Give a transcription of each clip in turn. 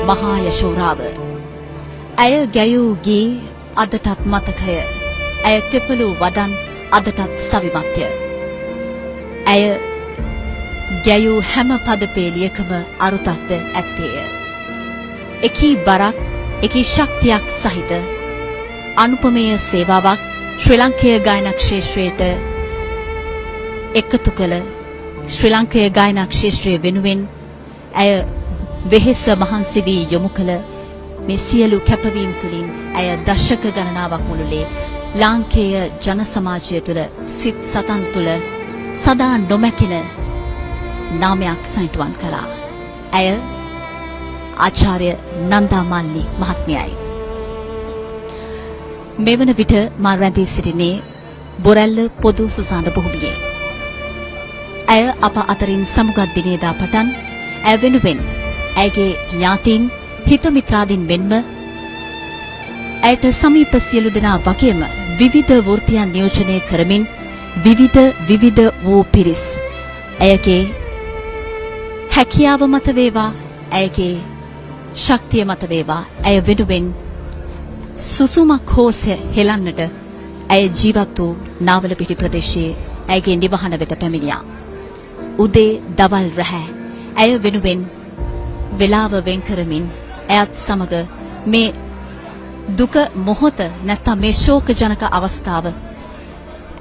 මහා යශෝරාව. ඇය ගැයූ ගී අදටත් මතකය. ඇය තෙපළූ වදන් අදටත් සවිමත්ය. ඇය ගැයූ හැම පදපේලියකම අරුතක්ද ඇත්තේය. එකී බරක්, එකී ශක්තියක් සහිත අනුපමේය සේවාවක් ශ්‍රී ලංකේය ගායනා ක්ෂේත්‍රයට එකතු කළ ශ්‍රී ලංකේය ගායනා ක්ෂේත්‍රය වෙනුවෙන් ඇය වෙහෙස මහන්සි වී යොමු කළ මේ සියලු කැපවීම් තුළින් ඇය දශක ගණනාවක් මුළුල්ලේ ලාංකේය ජන සමාජය තුළ සිත් සතන් තුළ සදා නොමැකෙන නාමයක් සනිටුවන් කළා. ඇය ආචාර්ය නන්දා මාලිනී මහත්මියයි. මෙවන විට මා රැඳී සිටින්නේ බොරැල්ල පොදු සුසාන භූමියේ. ඇය අප අතරින් සමුගත් දිනේදා පටන් ඇය වෙනුවෙන් ඇයගේ ඥාතීන් හිත මිත්‍රාදීන් මෙන්ම ඇයට සමීප සියලු දෙනා වගේම විවිධ වෘත්තියන් නියෝජනය කරමින් විවිධ වූ පිරිස් ඇයගේ හැකියාව මත වේවා, ඇයගේ ශක්තිය මත වේවා, ඇය වෙනුවෙන් සුසුමක් හෝ හෙලන්නට ඇය ජීවත් වූ නාවලපිටි ප්‍රදේශයේ ඇයගේ නිවහන වෙත පැමිණියා. උදේ දවල් රැහැ ඇය වෙනුවෙන් වේලාව වෙන් කරමින් ඇයත් සමග මේ දුක මොහොත නැත්නම් මේ ශෝකජනක අවස්ථාව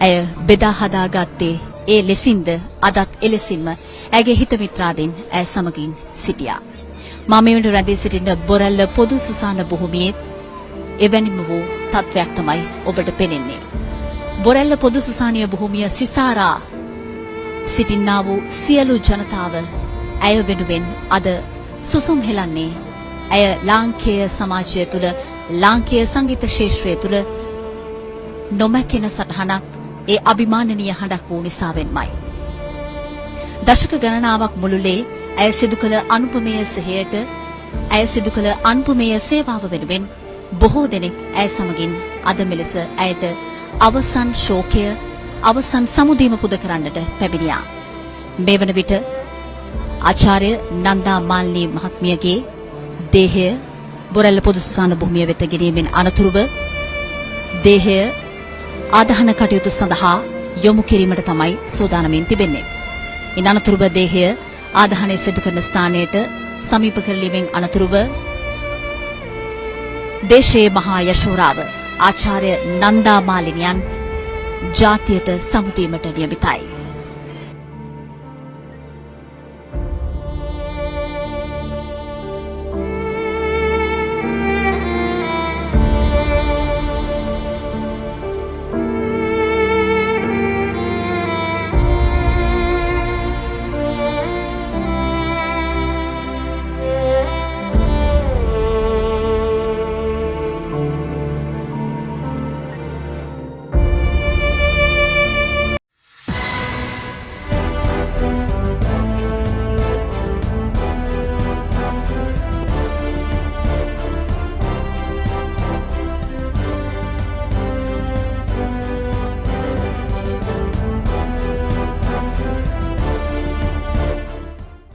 ඇය බෙදා හදාගත්තේ ඒ ලෙසින්ද අදත් එලෙසින්ම ඇගේ හිත මිත්‍රාදීන් ඇය සමගින් සිටියා. මා මේ වෙනට රැඳී සිටින බොරැල්ල පොදු සුසාන භූමියේ එවැනිම වූ තත්වයක් තමයි ඔබට පෙනෙන්නේ. බොරැල්ල පොදු සුසානීය භූමිය සිසාරා සිටින්නා වූ සියලු ජනතාව ඇය වෙනුවෙන් අද සුසුම් හෙලන්නේ ඇය ලාංකේය සමාජය තුළ, ලාංකේය සංගීත ක්ෂේත්‍රය තුළ නොමැකෙන සටහනක්, ඒ අභිමානනීය හඬක් වූ නිසාවෙන්මයි. දශක ගණනාවක් මුළුල්ලේ ඇය සිදු කළ අනුපමේය සෙහෙයට, ඇය සිදු කළ අනුපමේය සේවාව වෙනුවෙන් බොහෝ දෙනෙක් ඇය සමගින් අද මෙලෙස ඇයට අවසන් ශෝකය, අවසන් සමුදීම පුද කරන්නට පැමිණියා. මේ වන විට ආචාර්ය නන්දා මාලිනී මහත්මියගේ දේහය බොරැල්ල පොදු සුසාන භූමිය වෙත ගෙනීමෙන් අනතුරුව දේහය ආදාහන කටයුතු සඳහා යොමු කිරීමට තමයි සූදානමින් තිබෙන්නේ. ඉන් අනතුරුව දේහය ආදාහනය සිදු කරන ස්ථානයට සමීප කරලීමෙන් අනතුරුව දේශයේ මහා යශෝරාව ආචාර්ය නන්දා මාලිනියන් ජාතියට සමුදීමට නියමිතයි.